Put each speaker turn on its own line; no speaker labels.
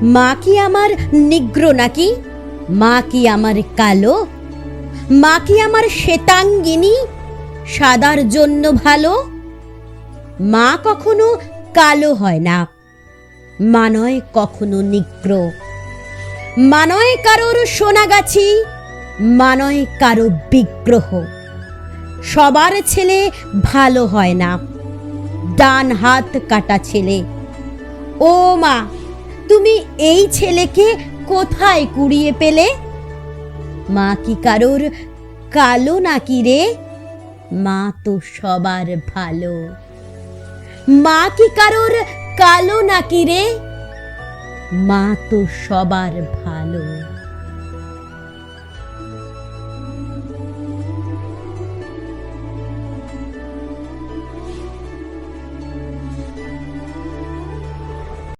মা কি আমার নিগ্র নাকি? মা কি আমার কালো? মা কি আমার শ্বেতাঙ্গিনী, সাদার জন্য ভালো? মা কখনো কালো হয় না, মা নয় কখনো নিগ্র। মা নয় কারোর সোনাগাছি, মা নয় কারো বিগ্রহ। সবার ছেলে ভালো হয় না, ডান হাত কাটা ছেলে। ও মা, তুমি এই ছেলেকে কোথায় কুড়িয়ে পেলে? মা কি কারোর কালো নাকি রে? মা তো সবার ভালো। মা কি কারোর কালো নাকি রে? মা তো সবার ভালো।